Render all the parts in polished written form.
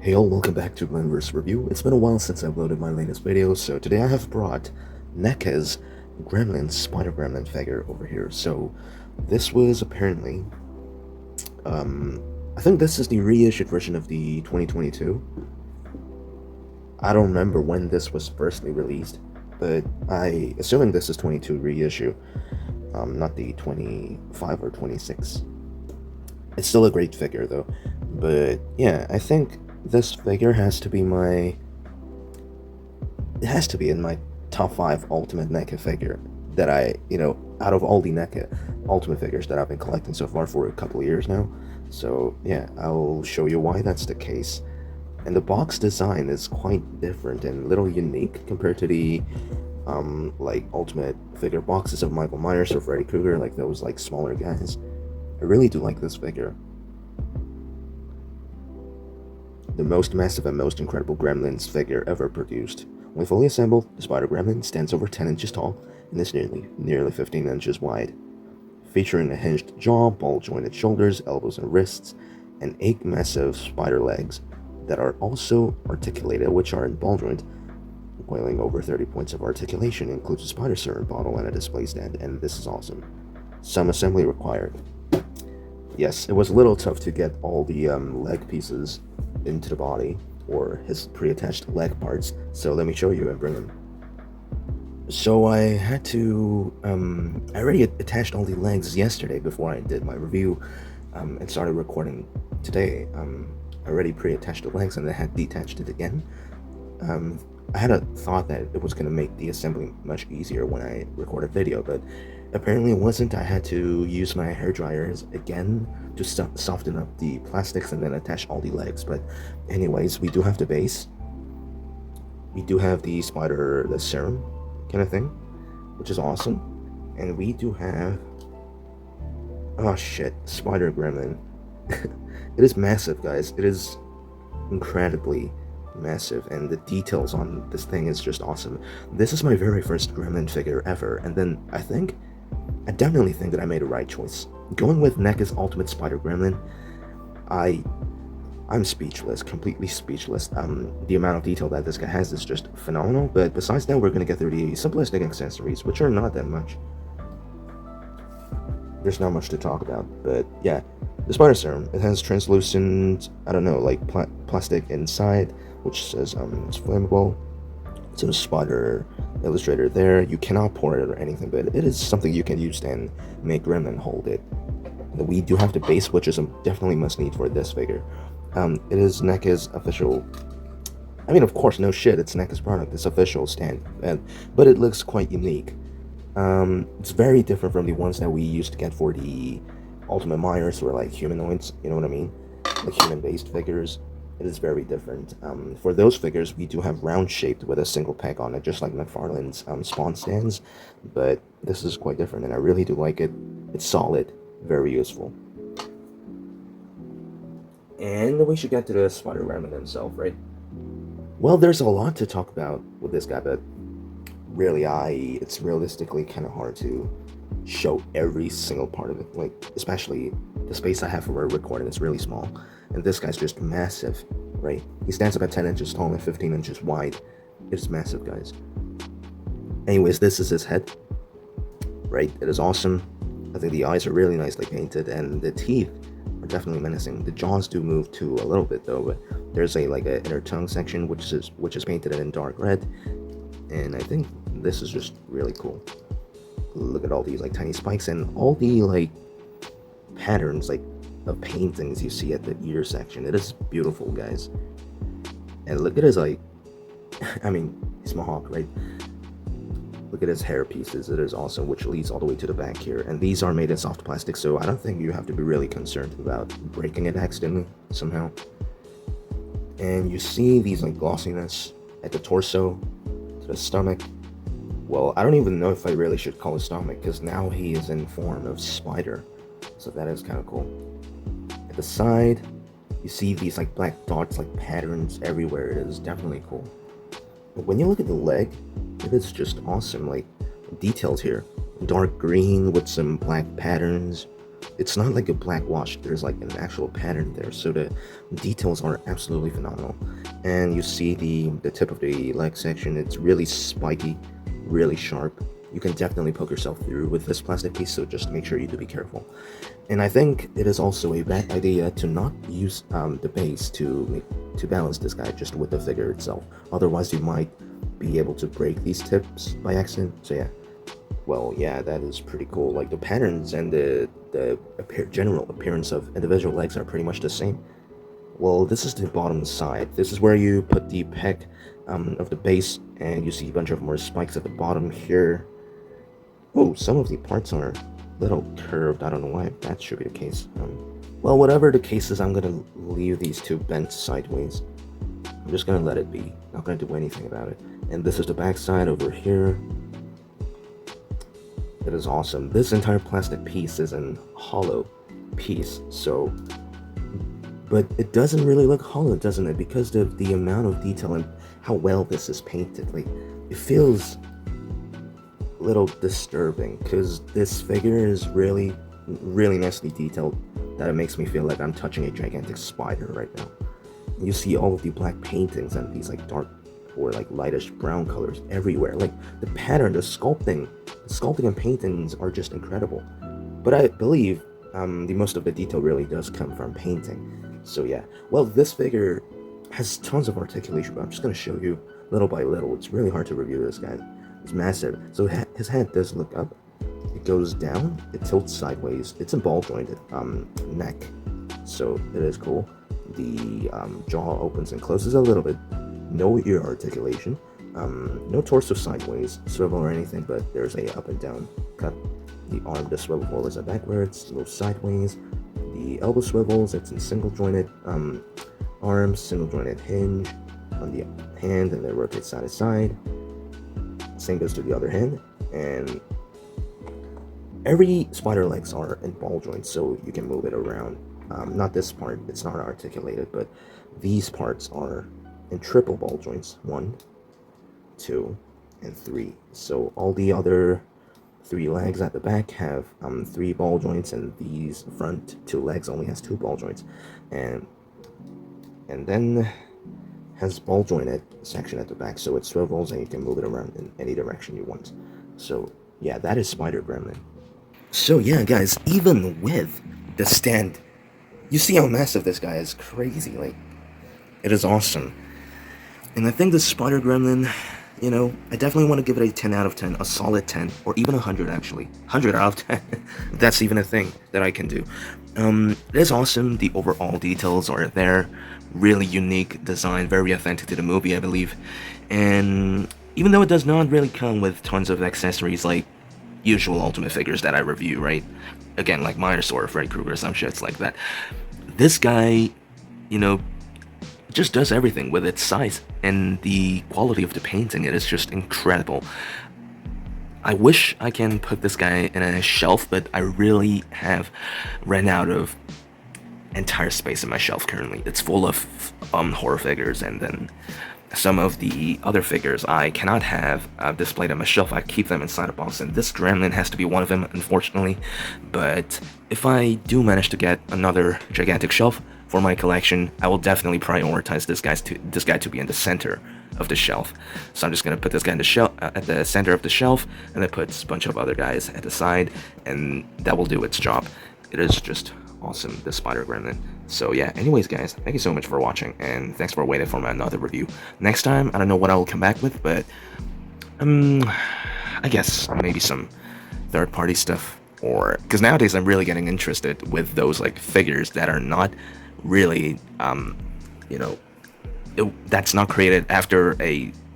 Hey all, welcome back to Glenverse Review. It's been a while since I uploaded my latest video, so today I have brought NECA's Gremlin Spider Gremlin figure over here. So this was apparently, I think this is the reissued version of the 2022. I don't remember when this was firstly released, but assuming this is 22 reissue, not the 25 or 26. It's still a great figure though, but yeah, I think this figure has to be in my top 5 ultimate NECA figure that out of all the NECA ultimate figures that I've been collecting so far for a couple of years now. So yeah, I'll show you why that's the case. And the box design is quite different and a little unique compared to the like ultimate figure boxes of Michael Myers or Freddy Krueger, like those like smaller guys. I really do like this figure. The most massive and most incredible Gremlins figure ever produced. When fully assembled, the Spider Gremlin stands over 10 inches tall and is nearly 15 inches wide. Featuring a hinged jaw, ball-jointed shoulders, elbows and wrists, and 8 massive spider legs that are also articulated, which are in ball joint, coiling over 30 points of articulation, includes a spider serum bottle and a display stand, and this is awesome. Some assembly required. Yes, it was a little tough to get all the leg pieces into the body, or his pre-attached leg parts, so let me show you and bring them. So I had to, I already attached all the legs yesterday before I did my review, and started recording today. I already pre-attached the legs and then had detached it again. I had a thought that it was going to make the assembly much easier when I recorded video, but apparently it wasn't. I had to use my hair dryers again to soften up the plastics and then attach all the legs. But anyways, we do have the base. We do have the serum kind of thing, which is awesome. And we do have, oh shit, Spider Gremlin. It is massive, guys. It is incredibly massive, and the details on this thing is just awesome. This is my very first Gremlin figure ever, and then I definitely think that I made a right choice. Going with NECA's Ultimate Spider Gremlin, I'm speechless, completely speechless. The amount of detail that this guy has is just phenomenal, but besides that, we're gonna get through the simplistic accessories, which are not that much. There's not much to talk about, but yeah. The spider serum, it has translucent, I don't know, like plastic inside, which says it's flammable. It's a spider illustrator there. You cannot pour it or anything, but it is something you can use and make Gremlin hold it. We do have the base, which is definitely must need for this figure. It is NECA's official, I mean, of course, no shit, it's NECA's product, it's official stand, but it looks quite unique. It's very different from the ones that we used to get for the Ultimate Myers, or like humanoids, you know what I mean? Like human-based figures. It is very different. For those figures, we do have round-shaped with a single peg on it, just like McFarlane's Spawn stands, but this is quite different, and I really do like it. It's solid, very useful. And we should get to the Spider Gremlin himself, right? Well, there's a lot to talk about with this guy, but really, it's realistically kind of hard to show every single part of it, like especially the space I have for recording is really small, and this guy's just massive, right? He stands up at 10 inches tall and 15 inches wide. It's massive, guys. Anyways, this is his head, right? It is awesome. I think the eyes are really nicely painted, and the teeth are definitely menacing. The jaws do move too a little bit though, but there's an inner tongue section which is painted in dark red, and I think this is just really cool. Look at all these like tiny spikes and all the like patterns like of paintings you see at the ear section. It is beautiful, guys. And look at his like, I mean, he's Mohawk, right? Look at his hair pieces. It is awesome, which leads all the way to the back here. And these are made in soft plastic, so I don't think you have to be really concerned about breaking it accidentally somehow. And you see these like glossiness at the torso, to the stomach. Well, I don't even know if I really should call it stomach, because now he is in form of spider, so that is kind of cool. At the side, you see these like black dots, like patterns everywhere. It is definitely cool. But when you look at the leg, it is just awesome. Like details here, dark green with some black patterns, it's not like a black wash. There's like an actual pattern there, so the details are absolutely phenomenal. And you see the tip of the leg section, it's really spiky, really sharp. You can definitely poke yourself through with this plastic piece, so just make sure you do be careful. And I think it is also a bad idea to not use the base to balance this guy just with the figure itself. Otherwise, you might be able to break these tips by accident. So yeah, well, yeah, that is pretty cool. Like the patterns and the general appearance of individual legs are pretty much the same. Well, this is the bottom side. This is where you put the peg of the base, and you see a bunch of more spikes at the bottom here. Oh, some of the parts are a little curved. I don't know why that should be the case. Well, whatever the case is, I'm gonna leave these two bent sideways. I'm just gonna let it be. Not gonna do anything about it. And this is the back side over here. It is awesome. This entire plastic piece is an hollow piece, so... But it doesn't really look hollow, doesn't it? Because of the amount of detail and how well this is painted. Like, it feels a little disturbing, because this figure is really nicely detailed, that it makes me feel like I'm touching a gigantic spider right now. You see all of the black paintings and these like dark or like lightish brown colors everywhere. Like the pattern, the sculpting and paintings are just incredible. But I believe the most of the detail really does come from painting. So yeah, well, this figure has tons of articulation, but I'm just gonna show you little by little. It's really hard to review this guy. It's massive. So his head does look up. It goes down. It tilts sideways. It's a ball jointed neck, so it is cool. The jaw opens and closes a little bit. No ear articulation. No torso sideways, swivel or anything, but there's a up and down cut. The arm does swivel forwards and backwards, moves sideways. The elbow swivels. It's in single jointed arms, single jointed hinge on the hand, and then rotates side to side. Same goes to the other hand, and every spider legs are in ball joints, so you can move it around. Not this part, it's not articulated, but these parts are in triple ball joints. 1, 2, and 3. So all the other 3 legs at the back have 3 ball joints, and these front 2 legs only has 2 ball joints, and then has ball jointed section at the back, so it swivels and you can move it around in any direction you want. So yeah, that is Spider Gremlin. So yeah, guys, even with the stand, you see how massive this guy is. Crazy. Like, it is awesome. And I think the Spider Gremlin, you know, I definitely want to give it a 10 out of 10, a solid 10, or even 100 actually. 100 out of 10. That's even a thing that I can do. It is awesome. The overall details are there. Really unique design, very authentic to the movie, I believe. And even though it does not really come with tons of accessories like usual Ultimate figures that I review, right? Again, like Myers or Freddy Krueger, some shits like that. This guy, you know, just does everything with its size, and the quality of the painting, it is just incredible. I wish I can put this guy in a shelf, but I really have ran out of entire space in my shelf currently. It's full of horror figures, and then some of the other figures I cannot have displayed on my shelf. I keep them inside a box, and this Gremlin has to be one of them, unfortunately. But if I do manage to get another gigantic shelf for my collection, I will definitely prioritize this guy to be in the center of the shelf. So I'm just gonna put this guy in the shelf at the center of the shelf, and then put a bunch of other guys at the side, and that will do its job. It is just awesome, this Spider Gremlin. So yeah, anyways guys, thank you so much for watching, and thanks for waiting for my another review. Next time, I don't know what I will come back with, but I guess maybe some third-party stuff, or because nowadays I'm really getting interested with those like figures that are not really you know, that's not created after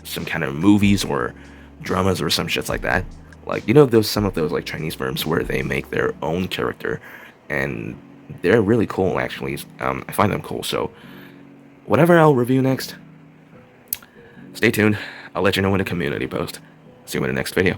some kind of movies or dramas or some shits like that. Like, you know, some of those like Chinese firms where they make their own character, and they're really cool actually. I find them cool. So whatever I'll review next, stay tuned. I'll let you know in the community post. See you in the next video.